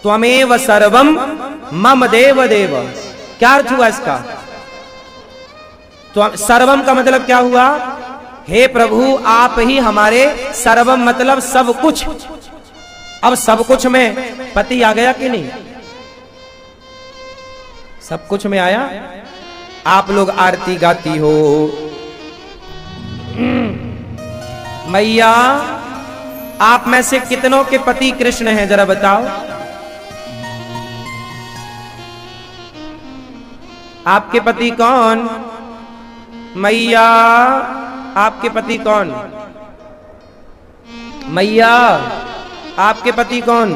त्वमेव सर्वम मम देव देव। क्या अर्थ हुआ इसका? तो सर्वम का मतलब क्या हुआ? हे प्रभु आप ही हमारे सर्वम मतलब सब कुछ। अब सब कुछ में पति आ गया कि नहीं? सब कुछ में आया। आप लोग आरती गाती हो, मैया आप में से कितनों के पति कृष्ण हैं जरा बताओ। आपके पति कौन? मैया आपके पति कौन? मैया आपके पति कौन?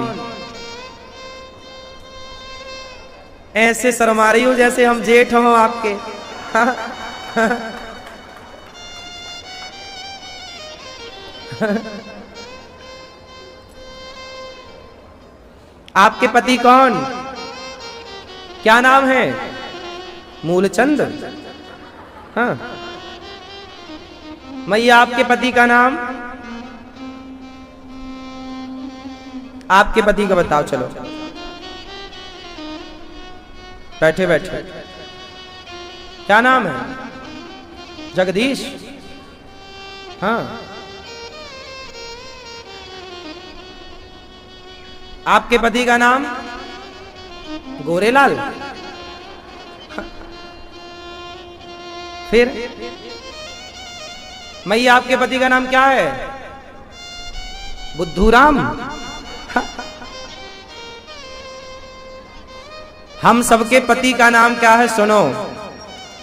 ऐसे शर्मा रही हो जैसे हम जेठ हो आपके। आपके पति कौन? क्या नाम है? मूलचंद। हाँ मैया आपके पति का नाम? आपके पति का बताओ। चलो बैठे बैठे क्या नाम है? जगदीश। हाँ आपके पति का नाम? गोरेलाल। फिर मैया आपके पति का नाम क्या है? बुद्धूराम। हम सबके पति का नाम क्या है सुनो।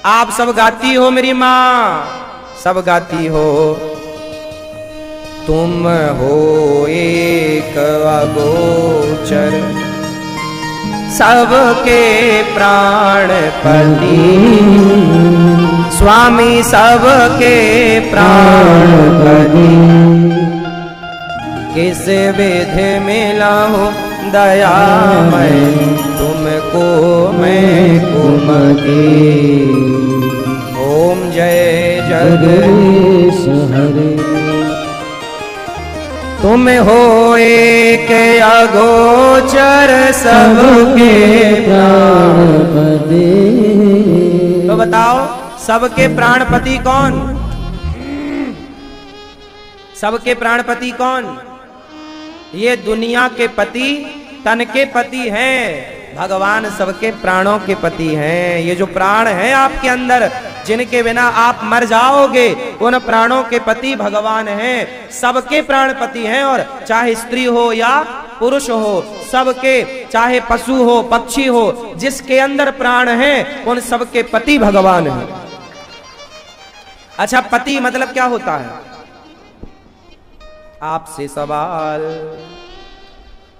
आप सब गाती हो, मेरी माँ सब गाती हो। तुम हो एक अगोचर सबके प्राणपति, स्वामी सबके प्राणपति। किस विधि मिला हो दयामय तुमको मैं कुमति। ओम जय जगदीश हरे। तुम हो एक अगोचर सबके प्राणपति। तो बताओ सबके प्राणपति कौन? सबके प्राणपति कौन? ये दुनिया के पति तन के पति हैं, भगवान सबके प्राणों के पति हैं। ये जो प्राण हैं आपके अंदर जिनके बिना आप मर जाओगे, उन प्राणों के पति भगवान हैं। सबके प्राणपति हैं। और चाहे स्त्री हो या पुरुष हो, सबके, चाहे पशु हो पक्षी हो, जिसके अंदर प्राण हैं उन सबके पति भगवान हैं। अच्छा पति मतलब क्या होता है? आपसे सवाल,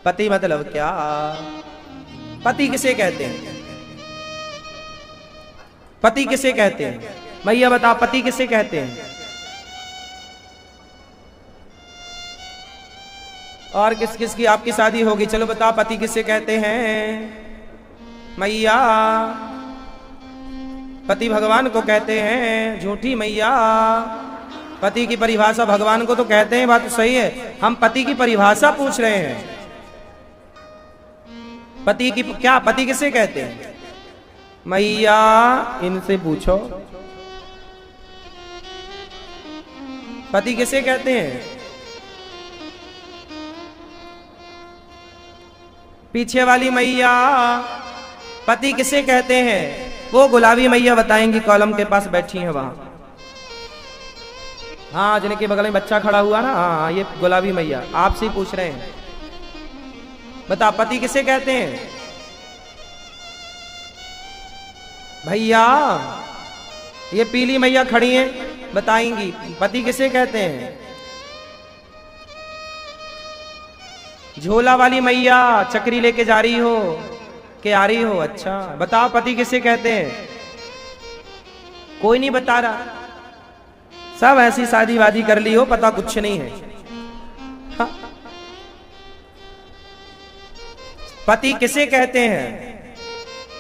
पति मतलब क्या? पति किसे कहते हैं? पति किसे कहते हैं? भैया बताओ पति किसे कहते हैं? और किस किस की आपकी शादी होगी? चलो बताओ पति किसे कहते हैं? मैया पति भगवान को कहते हैं। झूठी मैया, पति की परिभाषा भगवान को तो कहते हैं, बात तो सही है। हम पति की परिभाषा पूछ रहे हैं। पति की क्या, पति किसे कहते हैं? मैया इनसे पूछो पति किसे कहते हैं? पीछे वाली मैया पति किसे कहते हैं? वो गुलाबी मैया बताएंगी, कॉलम के पास बैठी हैं वहां। हाँ जिनके बगल में बच्चा खड़ा हुआ ना, हाँ ये गुलाबी मैया आपसे ही पूछ रहे हैं। बता पति किसे कहते हैं? भैया ये पीली मैया खड़ी हैं, बताएंगी पति किसे कहते हैं। झोला वाली मैया चक्री लेके जा रही हो कि आ रही हो? अच्छा बताओ पति किसे कहते हैं? कोई नहीं बता रहा, सब ऐसी शादी वादी कर ली हो, पता कुछ नहीं है। हाँ। पति किसे कहते हैं?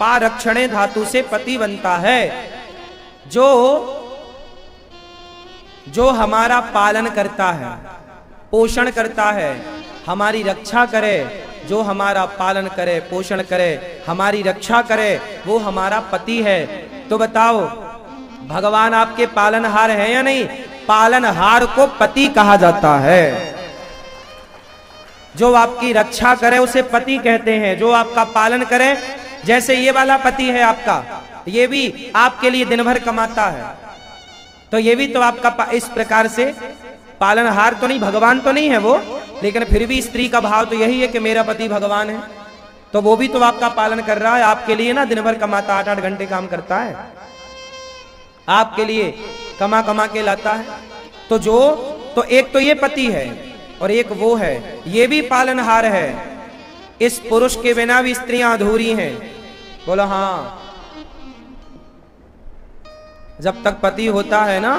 पारक्षणे धातु से पति बनता है, जो हमारा पालन करता है, पोषण करता है, हमारी रक्षा करे, जो हमारा पालन करे, पोषण करे, हमारी रक्षा करे, वो हमारा पति है। तो बताओ भगवान आपके पालनहार है या नहीं? पालनहार को पति कहा जाता है। जो आपकी रक्षा करे उसे पति कहते हैं। जो आपका पालन करे, जैसे ये वाला पति है आपका, ये भी आपके लिए दिन भर कमाता है, तो ये भी तो आपका इस प्रकार से पालनहार तो नहीं, भगवान तो नहीं है वो, लेकिन फिर भी स्त्री का भाव तो यही है कि मेरा पति भगवान है। तो वो भी तो आपका पालन कर रहा है, आपके लिए ना दिन भर कमाता, 8-8 घंटे काम करता है, आपके लिए कमा कमा के लाता है। तो एक तो ये पति है और एक वो है, ये भी पालनहार है। इस पुरुष के बिना भी स्त्रियां अधूरी हैं। बोलो हाँ। जब तक पति होता है ना,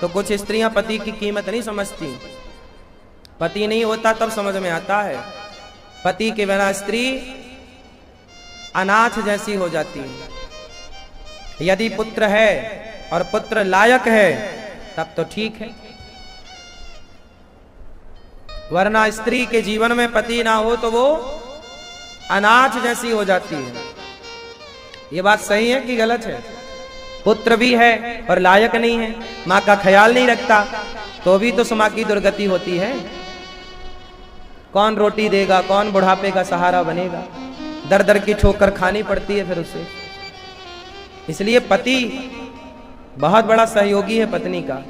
तो कुछ स्त्रियां पति की कीमत नहीं समझती। पति नहीं होता तब समझ में आता है। पति के बिना स्त्री अनाथ जैसी हो जाती है। यदि पुत्र है और पुत्र लायक है तब तो ठीक है, वरना स्त्री के जीवन में पति ना हो तो वो अनाथ जैसी हो जाती है। ये बात सही है कि गलत है? पुत्र भी है और लायक नहीं है, माँ का ख्याल नहीं रखता, तो भी तो समाज की दुर्गति होती है। कौन रोटी देगा, कौन बुढ़ापे का सहारा बनेगा? दर दर की ठोकर खानी पड़ती है फिर उसे। इसलिए पति बहुत बड़ा सहयोगी है पत्नी का।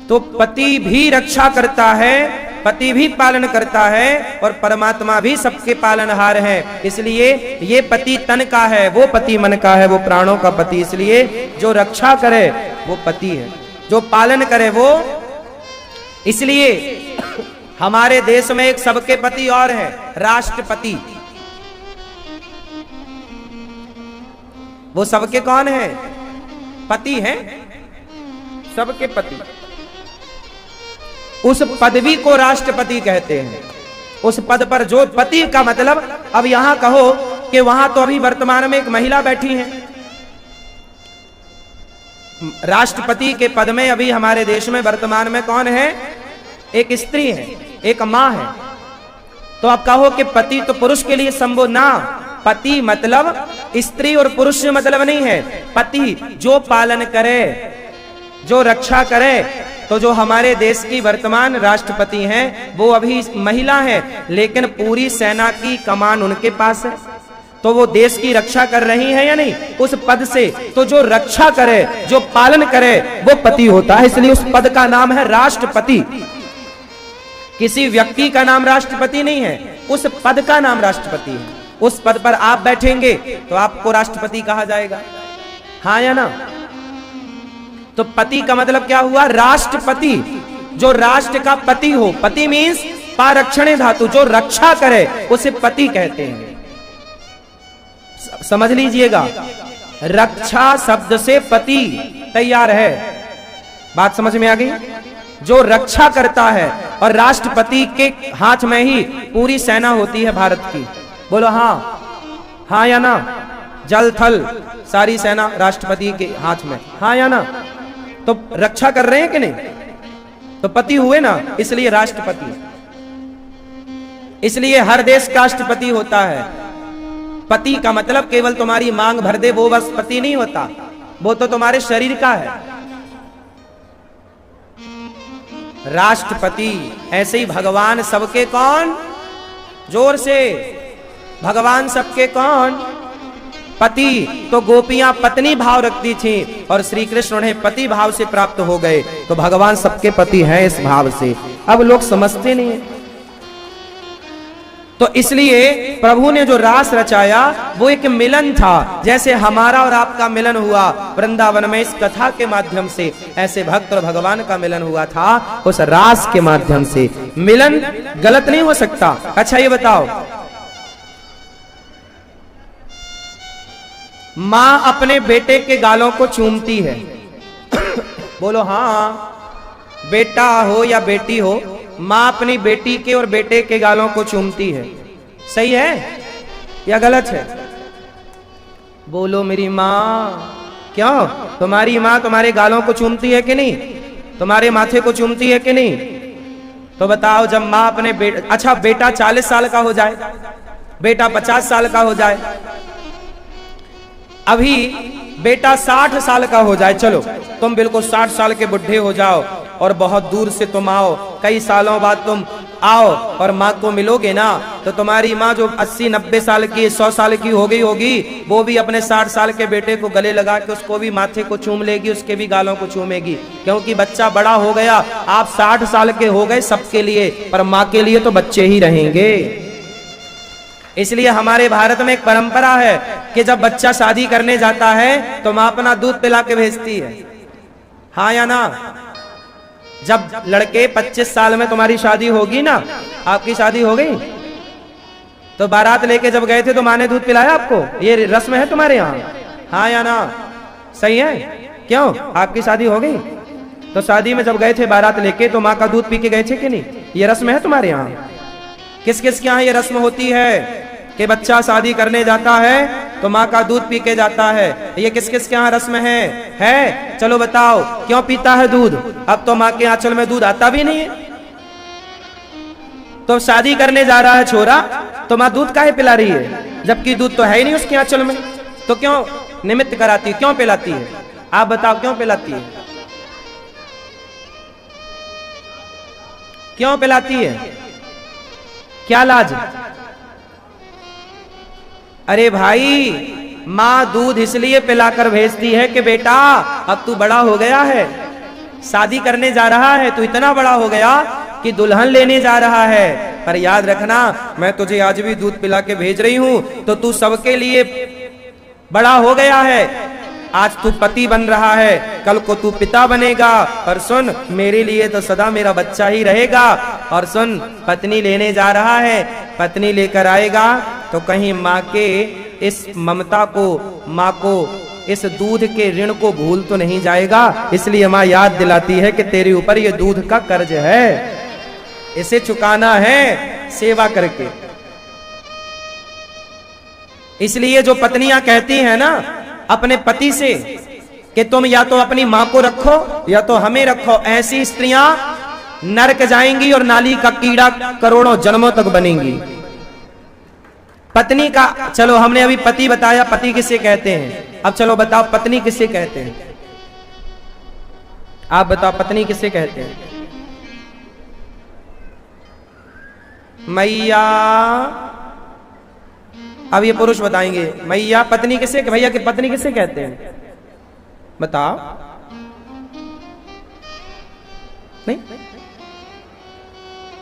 तो पति भी रक्षा करता है, पति भी पालन करता है, और परमात्मा भी सबके पालनहार है। इसलिए ये पति तन का है, वो पति मन का है, वो प्राणों का पति। इसलिए जो रक्षा करे वो पति है, जो पालन करे वो। इसलिए हमारे देश में एक सबके पति और है, राष्ट्रपति। वो सबके कौन है? पति है, सबके पति। उस पदवी को राष्ट्रपति कहते हैं। उस पद पर जो पति का मतलब, अब यहां कहो कि वहां तो अभी वर्तमान में एक महिला बैठी है। राष्ट्रपति के पद में अभी हमारे देश में वर्तमान में कौन है? एक स्त्री है, एक मां है। तो आप कहो कि पति तो पुरुष के लिए संबोध ना, पति मतलब स्त्री और पुरुष से मतलब नहीं है। पति जो पालन करे, जो रक्षा करे। तो जो हमारे देश की वर्तमान राष्ट्रपति हैं वो अभी महिला है, लेकिन पूरी सेना की कमान उनके पास है। तो वो देश की रक्षा कर रही है या नहीं उस पद से? तो जो रक्षा करे, जो पालन करे, वो पति होता है। इसलिए उस पद का नाम है राष्ट्रपति। किसी व्यक्ति का नाम राष्ट्रपति नहीं है, उस पद का नाम राष्ट्रपति है। उस पद पर आप बैठेंगे तो आपको राष्ट्रपति कहा जाएगा, हाँ या ना? तो पति का मतलब क्या हुआ? राष्ट्रपति। जो राष्ट्र का पति हो, पति मीन्स पारक्षणे धातु, जो रक्षा करे उसे पति कहते हैं। समझ लीजिएगा, रक्षा शब्द से पति तैयार है। बात समझ में आ गई? जो रक्षा करता है, और राष्ट्रपति के हाथ में ही पूरी सेना होती है भारत की। बोलो हाँ, हाँ या ना? जल थल सारी सेना राष्ट्रपति के हाथ में, हाँ या ना? तो रक्षा कर रहे हैं कि नहीं? तो पति हुए ना, इसलिए राष्ट्रपति। इसलिए हर देश का राष्ट्रपति होता है। पति का मतलब केवल तुम्हारी मांग भर दे वो बस पति नहीं होता, वो तो तुम्हारे शरीर का है। राष्ट्रपति। ऐसे ही भगवान सबके कौन? जोर से, भगवान सबके कौन? पति। तो गोपियां पत्नी भाव रखती थी और श्री कृष्ण उन्हें पति भाव से प्राप्त हो गए। तो भगवान सबके पति हैं इस भाव से। अब लोग समझते नहीं है। तो इसलिए प्रभु ने जो रास रचाया वो एक मिलन था। जैसे हमारा और आपका मिलन हुआ वृंदावन में इस कथा के माध्यम से, ऐसे भक्त और भगवान का मिलन हुआ था उस रास के माध्यम से। मिलन गलत नहीं हो सकता। अच्छा ये बताओ, मां अपने बेटे के गालों को चूमती है। बोलो हाँ। बेटा हो या बेटी हो, मां अपनी बेटी के और बेटे के गालों को चूमती है। सही है या गलत है? बोलो मेरी मां। क्यों? तुम्हारी मां तुम्हारे गालों को चूमती है कि नहीं? तुम्हारे माथे को चूमती है कि नहीं? तो बताओ, जब माँ अपने अच्छा बेटा 40 साल का हो जाए, बेटा 50 साल का हो जाए, अभी बेटा 60 साल का हो जाए, चलो तुम बिल्कुल 60 साल के बुढ़े हो जाओ और बहुत दूर से तुम आओ, कई सालों बाद तुम आओ और माँ को मिलोगे ना, तो तुम्हारी माँ जो 80-90 साल की 100 साल की हो गई होगी, वो भी अपने 60 साल के बेटे को गले लगा के उसको भी माथे को चूम लेगी, उसके भी गालों को चूमेगी, क्योंकि बच्चा बड़ा हो गया। आप 60 साल के हो गए सबके लिए, पर माँ के लिए तो बच्चे ही रहेंगे। इसलिए हमारे भारत में एक परंपरा है कि जब बच्चा शादी करने जाता है तो माँ अपना दूध पिला के भेजती है, हाँ या ना। जब लड़के 25 साल में तुम्हारी शादी होगी ना, आपकी शादी हो गई, तो बारात लेके जब गए थे तो माँ ने दूध पिलाया आपको, ये रस्म है तुम्हारे यहाँ, हाँ या ना, सही है? क्यों? आपकी शादी हो गई तो शादी में जब गए थे बारात लेके तो माँ का दूध पी के गए थे कि नहीं? ये रस्म है तुम्हारे यहाँ? किस किस के यहाँ ये रस्म होती है कि बच्चा शादी करने जाता है तो माँ का दूध पी के जाता है? ये किस किस के यहाँ रस्म है? चलो बताओ, क्यों पीता है दूध? अब तो माँ के आंचल में दूध आता भी नहीं है, तो शादी करने जा रहा है छोरा, तो माँ दूध काहे पिला रही है, जबकि दूध तो है ही नहीं उसके आंचल में, तो क्यों निमित्त कराती है, क्यों पिलाती है? आप बताओ, क्यों पिलाती है? क्यों पिलाती है? क्या लाज? अरे भाई, माँ दूध इसलिए पिलाकर भेजती है कि बेटा अब तू बड़ा हो गया है, शादी करने जा रहा है, तू इतना बड़ा हो गया कि दुल्हन लेने जा रहा है, पर याद रखना मैं तुझे आज भी दूध पिला के भेज रही हूं, तो तू सबके लिए बड़ा हो गया है, आज तू पति बन रहा है, कल को तू पिता बनेगा, और सुन मेरे लिए तो सदा मेरा बच्चा ही रहेगा। और सुन, पत्नी लेने जा रहा है, पत्नी लेकर आएगा तो कहीं माँ के इस ममता को, माँ को इस दूध के ऋण को भूल तो नहीं जाएगा। इसलिए माँ याद दिलाती है कि तेरे ऊपर ये दूध का कर्ज है, इसे चुकाना है सेवा करके। इसलिए जो पत्नियां कहती हैं ना अपने पति से कि तुम या तो अपनी मां को रखो या तो हमें रखो, ऐसी स्त्रियां नरक जाएंगी और नाली का कीड़ा करोड़ों जन्मों तक बनेंगी। पत्नी का, चलो हमने अभी पति बताया, पति किसे कहते हैं, अब चलो बताओ पत्नी किसे कहते हैं? आप बताओ पत्नी किसे कहते हैं? मैया, अब ये पुरुष बताएंगे, मैया पत्नी किसे, भैया की पत्नी किसे कहते हैं? बताओ। नहीं?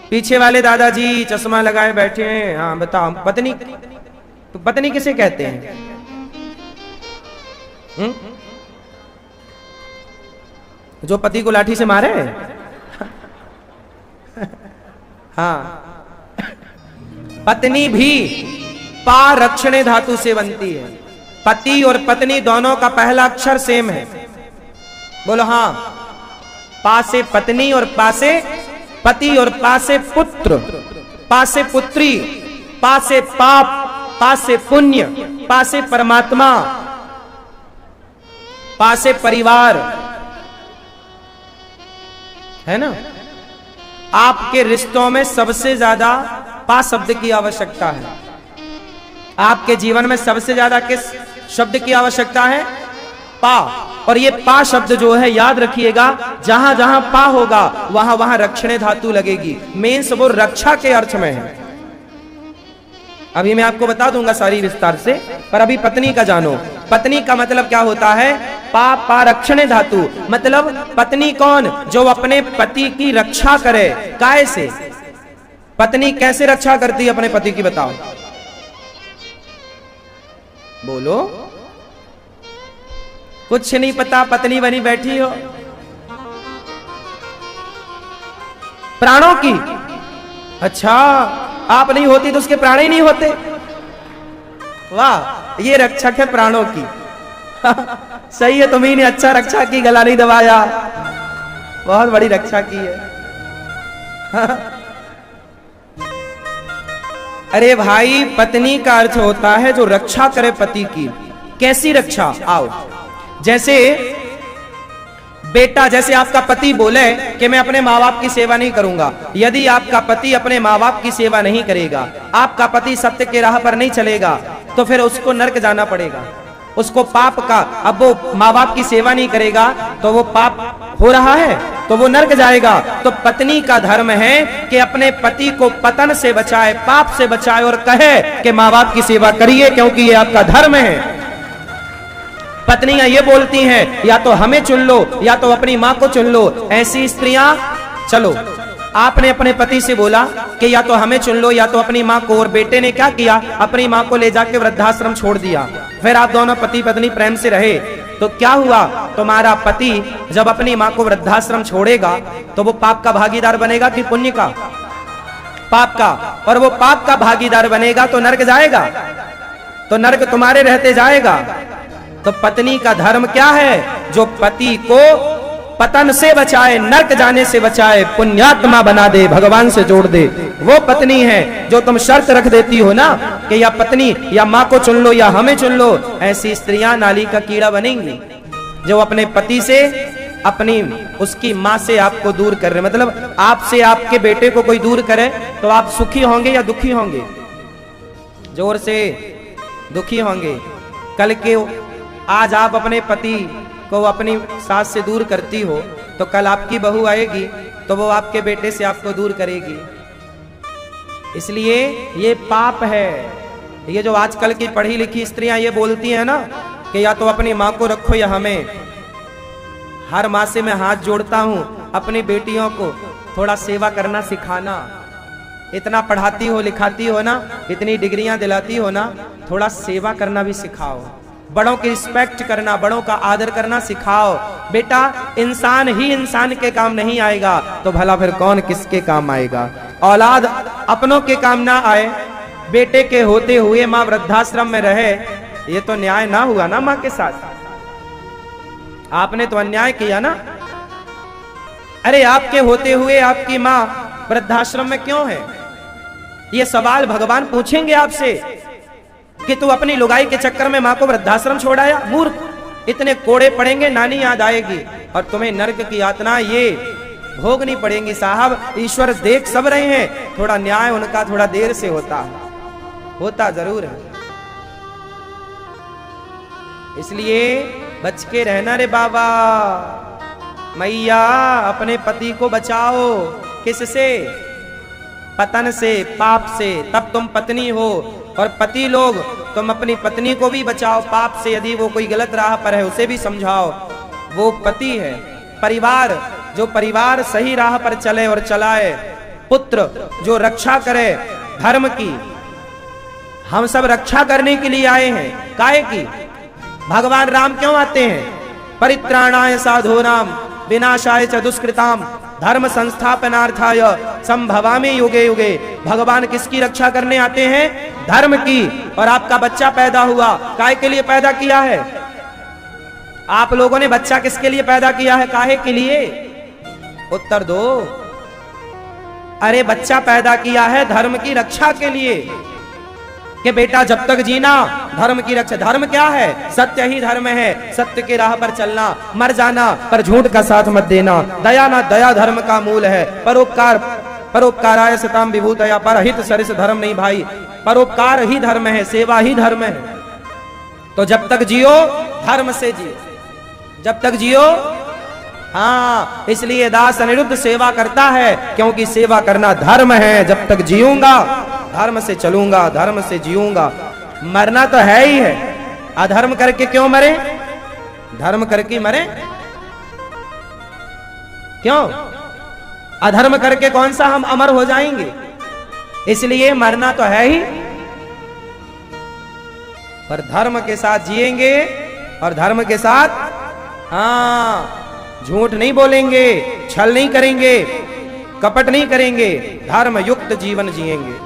पीछे वाले दादाजी चश्मा लगाए बैठे हैं, हाँ बताओ पत्नी, तो पत्नी किसे कहते हैं? जो पति को लाठी से मारे? हाँ, पत्नी भी पा रक्षणे धातु से बनती है। पति और पत्नी दोनों का पहला अक्षर सेम है, बोलो हाँ। पा से पत्नी और पा से पति और पा से पुत्र, पा से पुत्री, पा से पाप, पा से पुण्य, पा से परमात्मा, पा से परिवार, है ना। आपके रिश्तों में सबसे ज्यादा पा शब्द की आवश्यकता है। आपके जीवन में सबसे ज्यादा किस शब्द की आवश्यकता है? पा। और ये पा शब्द जो है याद रखिएगा, जहां जहां पा होगा वहां वहां रक्षणे धातु लगेगी। मेंस वो रक्षा के अर्थ में है। अभी मैं आपको बता दूंगा सारी विस्तार से, पर अभी पत्नी का जानो। पत्नी का मतलब क्या होता है? पा पा रक्षणे धातु, मतलब पत्नी कौन? जो अपने पति की रक्षा करे। काय से? पत्नी कैसे रक्षा करती है अपने पति की, बताओ बोलो। कुछ नहीं पता, पत्नी बनी बैठी हो। प्राणों की, अच्छा आप नहीं होती तो उसके प्राण ही नहीं होते। वाह, ये रक्षक है प्राणों की। सही है, तुम्ही ने अच्छा रक्षा की, गला नहीं दबाया, बहुत बड़ी रक्षा की है। अरे भाई, पत्नी का अर्थ होता है जो रक्षा करे पति की। कैसी रक्षा? आओ, जैसे बेटा जैसे आपका पति बोले कि मैं अपने माँ बाप की सेवा नहीं करूंगा, यदि आपका पति अपने माँ बाप की सेवा नहीं करेगा, आपका पति सत्य के राह पर नहीं चलेगा, तो फिर उसको नरक जाना पड़ेगा, उसको पाप का। अब वो माँ बाप की सेवा नहीं करेगा तो वो पाप हो रहा है, तो वो नरक जाएगा। तो पत्नी का धर्म है कि अपने पति को पतन से बचाए, पाप से बचाए, और कहे कि माँ बाप की सेवा करिए क्योंकि ये आपका धर्म है। पत्नियां ये बोलती हैं या तो हमें चुन लो या तो अपनी माँ को चुन लो। ऐसी स्त्रियां, चलो आपने अपने पति से बोला कि या तो हमें चुन लो या तो अपनी माँ को, और बेटे ने क्या किया, अपनी माँ को ले जाके वृद्धाश्रम छोड़ दिया। फिर आप दोनों पति पत्नी प्रेम से रहे, तो क्या हुआ, तुम्हारा पति जब अपनी माँ को वृद्धाश्रम छोड़ेगा तो वो पाप का भागीदार बनेगा कि पुण्य का? पाप का। और वो पाप का भागीदार बनेगा तो नरक जाएगा, तो नरक तुम्हारे रहते जाएगा। तो पत्नी का धर्म क्या है? जो पति को पतन से बचाए, नरक जाने से बचाए, पुण्यात्मा बना दे, भगवान से जोड़ दे, वो पत्नी है। जो तुम शर्त रख देती हो ना कि या पत्नी या माँ को चुन लो या हमें चुन लो, ऐसी स्त्रियां नाली का कीड़ा बनेंगी। जो अपने पति से, अपनी उसकी माँ से आपको दूर कर रहे, मतलब आपसे आपके बेटे को कोई दूर करे तो आप सुखी होंगे या दुखी होंगे? जोर से दुखी होंगे। कल के आज आप अपने पति को अपनी सास से दूर करती हो तो कल आपकी बहू आएगी तो वो आपके बेटे से आपको दूर करेगी। इसलिए ये पाप है। ये जो आजकल की पढ़ी लिखी स्त्रियां ये बोलती हैं ना कि या तो अपनी माँ को रखो या हमें, हर माँ से मैं हाथ जोड़ता हूं, अपनी बेटियों को थोड़ा सेवा करना सिखाना। इतना पढ़ाती हो लिखाती हो ना, इतनी डिग्रियां दिलाती हो ना, थोड़ा सेवा करना भी सिखाओ। बड़ों की रिस्पेक्ट करना, बड़ों का आदर करना सिखाओ। बेटा इंसान ही इंसान के काम नहीं आएगा तो भला फिर कौन किसके काम आएगा? औलाद अपनों के काम ना आए, बेटे के होते हुए माँ वृद्धाश्रम में रहे, ये तो न्याय ना हुआ ना माँ के साथ। आपने तो अन्याय किया ना। अरे आपके होते हुए आपकी माँ वृद्धाश्रम में क्यों है? ये सवाल भगवान पूछेंगे आपसे कि तू अपनी लुगाई के चक्कर में माँ को वृद्धाश्रम छोड़ाया। मूर्ख, इतने कोड़े पड़ेंगे, नानी याद आएगी और तुम्हें नरक की यातना ये भोगनी पड़ेंगी। साहब ईश्वर देख सब रहे हैं, थोड़ा न्याय उनका थोड़ा देर से होता जरूर है। इसलिए बच के रहना रे बाबा। मैया अपने पति को बचाओ। किससे? पतन से, पाप से। तब तुम पत्नी हो। और पति लोग तुम अपनी पत्नी को भी बचाओ पाप से। यदि वो कोई गलत राह पर है उसे भी समझाओ। वो पति है। परिवार, जो परिवार सही राह पर चले और चलाए। पुत्र जो रक्षा करे धर्म की। हम सब रक्षा करने के लिए आए हैं। काहे की? भगवान राम क्यों आते हैं? परित्राणाय साधूनां विनाशाय च दुष्कृताम धर्म संस्थापनार्थाय संभवामि युगे युगे। भगवान किसकी रक्षा करने आते हैं? धर्म की। और आपका बच्चा पैदा हुआ, काहे के लिए पैदा किया है? आप लोगों ने बच्चा किसके लिए पैदा किया है? काहे के लिए? उत्तर दो। अरे बच्चा पैदा किया है धर्म की रक्षा के लिए कि बेटा जब तक जीना धर्म की रक्षा। धर्म क्या है? सत्य ही धर्म है। सत्य के राह पर चलना, मर जाना पर झूठ का साथ मत देना। दया ना दया धर्म का मूल है। परोपकार, परोपकाराय सताम विभूतया, परहित सरिस धर्म नहीं भाई। परोपकार ही धर्म है, सेवा ही धर्म है। तो जब तक जियो धर्म से जियो, जब तक जियो। हाँ, इसलिए दास अनिरुद्ध सेवा करता है क्योंकि सेवा करना धर्म है। जब तक जीऊंगा धर्म से चलूंगा, धर्म से जीऊंगा। मरना तो है ही है। अधर्म करके क्यों मरे? धर्म करके मरे। क्यों? अधर्म करके कौन सा हम अमर हो जाएंगे? इसलिए मरना तो है ही, पर धर्म के साथ जिएंगे और धर्म के साथ, हाँ, झूठ नहीं बोलेंगे, छल नहीं करेंगे, कपट नहीं करेंगे, धर्म युक्त जीवन जिएंगे।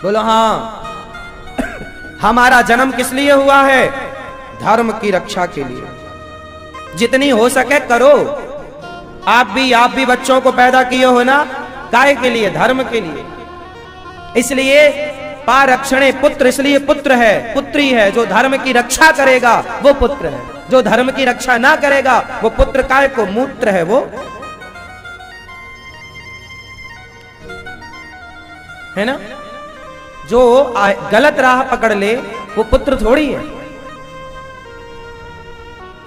बोलो हाँ। हमारा जन्म किस लिए हुआ है? धर्म की रक्षा के लिए। जितनी हो सके करो। आप भी बच्चों को पैदा किए हो ना, काहे के लिए? धर्म के लिए। इसलिए पारक्षणे पुत्र, इसलिए पुत्र है, पुत्री है। जो धर्म की रक्षा करेगा वो पुत्र है। जो धर्म की रक्षा ना करेगा वो पुत्र काय को मूत्र है। वो है ना, जो गलत राह पकड़ ले वो पुत्र थोड़ी है।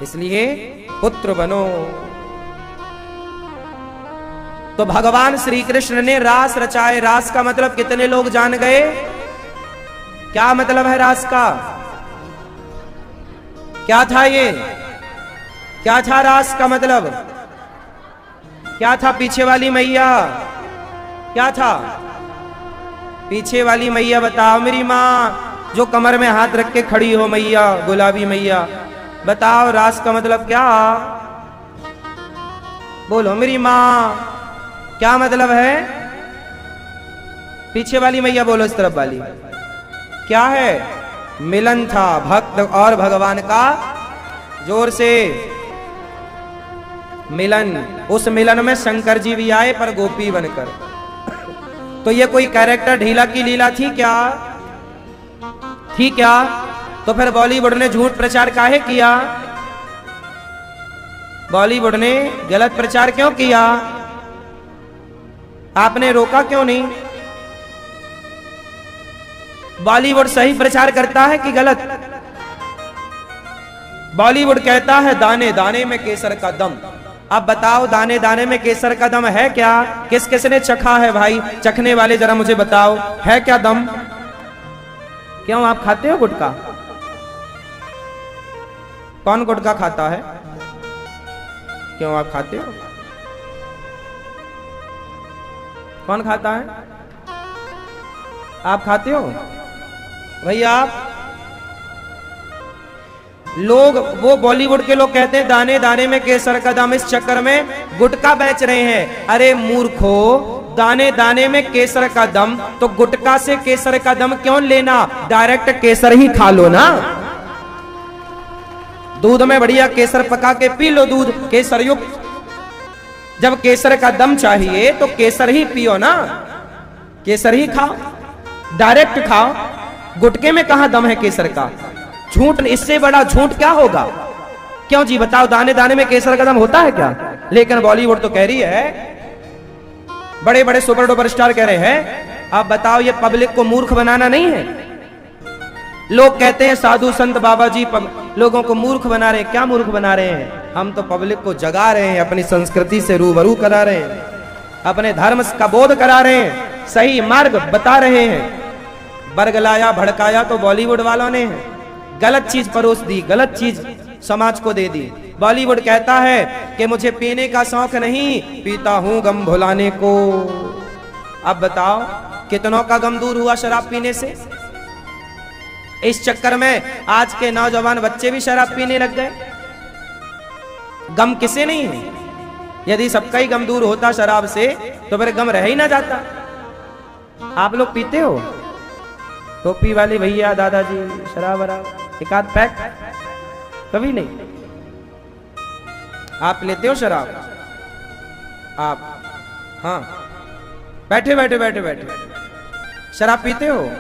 इसलिए पुत्र बनो। तो भगवान श्री कृष्ण ने रास रचाए। रास का मतलब कितने लोग जान गए? क्या मतलब है रास का? क्या था ये? क्या था रास का मतलब? क्या था? पीछे वाली मैया क्या था? पीछे वाली मैया बताओ, मेरी माँ जो कमर में हाथ रख के खड़ी हो, मैया गुलाबी मैया, बताओ रास का मतलब क्या? बोलो मेरी माँ, क्या मतलब है? पीछे वाली मैया बोलो, इस तरफ वाली क्या है? मिलन था भक्त और भगवान का। जोर से मिलन। उस मिलन में शंकर जी भी आए पर गोपी बनकर। तो ये कोई कैरेक्टर ढीला की लीला थी क्या? थी क्या? तो फिर बॉलीवुड ने झूठ प्रचार काहे किया? बॉलीवुड ने गलत प्रचार क्यों किया? आपने रोका क्यों नहीं? बॉलीवुड सही प्रचार करता है कि गलत? बॉलीवुड कहता है दाने दाने में केसर का दम। अब बताओ, दाने दाने में केसर का दम है क्या? किस किस ने चखा है भाई? चखने वाले जरा मुझे बताओ, है क्या दम? क्यों आप खाते हो गुटखा? कौन गुटखा खाता है? क्यों आप खाते हो? कौन खाता है? आप खाते हो भैया? आप लोग, वो बॉलीवुड के लोग कहते हैं दाने दाने में केसर का दम, इस चक्कर में गुटखा बेच रहे हैं। अरे मूर्खो, दाने दाने में केसर का दम, तो गुटखा से केसर का दम क्यों लेना? डायरेक्ट केसर ही खा लो ना। दूध में बढ़िया केसर पका के पी लो, दूध केसर युक्त। जब केसर का दम चाहिए तो केसर ही पियो ना, केसर ही खाओ, डायरेक्ट खाओ। गुटके में कहां दम है केसर का? झूठ, इससे बड़ा झूठ क्या होगा? क्यों जी बताओ, दाने दाने में केसर का दम होता है क्या? लेकिन बॉलीवुड तो कह रही है, बड़े बड़े सुपर डुपर स्टार कह रहे हैं। आप बताओ, ये पब्लिक को मूर्ख बनाना नहीं है? लोग कहते हैं साधु संत बाबा जी लोगों को मूर्ख बना रहे हैं। क्या मूर्ख बना रहे हैं? हम तो पब्लिक को जगा रहे हैं, अपनी संस्कृति से रूबरू करा रहे हैं, अपने धर्म का बोध करा रहे हैं, सही मार्ग बता रहे हैं। बरगलाया भड़काया तो बॉलीवुड वालों ने है, गलत चीज परोस दी, गलत चीज समाज को दे दी। बॉलीवुड कहता है कि मुझे पीने का शौक नहीं, पीता हूं गम भुलाने को। अब बताओ, कितनों का गम दूर हुआ शराब पीने से? इस चक्कर में आज के नौजवान बच्चे भी शराब पीने लग गए। गम किसे नहीं है? यदि सबका ही गम दूर होता शराब से तो फिर गम रह ही ना जाता। आप लोग पीते हो? टोपी वाले भैया, दादाजी, शराब वराब एक आध पैक? कभी नहीं। आप लेते हो शराब? आप? हाँ, बैठे बैठे बैठे बैठे शराब पीते हो?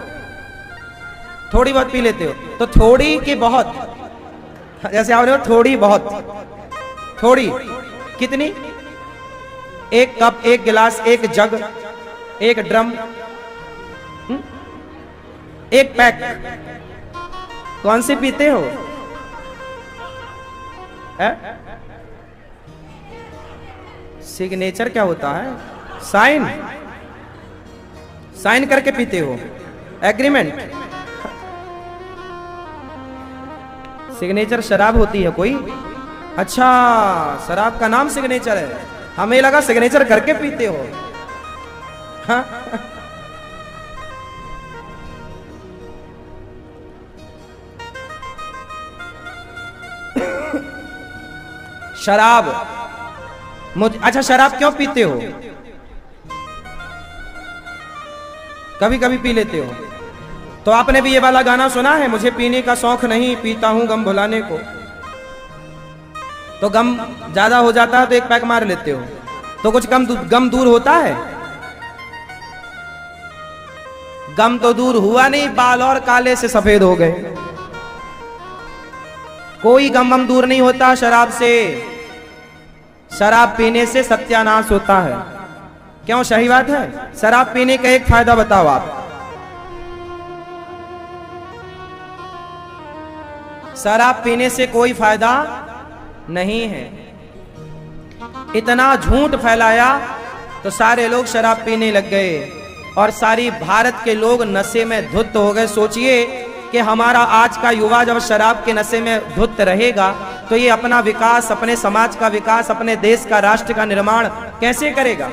थोड़ी बहुत पी लेते हो? तो थोड़ी की बहुत, जैसे आपने थोड़ी बहुत, थोड़ी कितनी? एक कप, एक गिलास, एक जग, एक ड्रम, एक पैक, कौन सी पीते हो? सिग्नेचर क्या होता है? साइन, साइन करके पीते हो? एग्रीमेंट? सिग्नेचर शराब होती है कोई? अच्छा, शराब का नाम सिग्नेचर है, हमें लगा सिग्नेचर करके पीते हो। हाँ? शराब, अच्छा शराब क्यों पीते हो? कभी कभी पी लेते हो। तो आपने भी ये वाला गाना सुना है, मुझे पीने का शौक नहीं, पीता हूं गम भुलाने को। तो गम ज्यादा हो जाता है तो एक पैक मार लेते हो, तो कुछ गम दूर होता है? गम तो दूर हुआ नहीं, बाल और काले से सफेद हो गए। कोई गम वम दूर नहीं होता शराब से। शराब पीने से सत्यानाश होता है। क्यों, सही बात है। शराब पीने का एक फायदा बताओ आप। शराब पीने से कोई फायदा नहीं है। इतना झूठ फैलाया तो सारे लोग शराब पीने लग गए और सारी भारत के लोग नशे में धुत हो गए। सोचिए कि हमारा आज का युवा जब शराब के नशे में धुत रहेगा तो ये अपना विकास, अपने समाज का विकास, अपने देश का, राष्ट्र का निर्माण कैसे करेगा।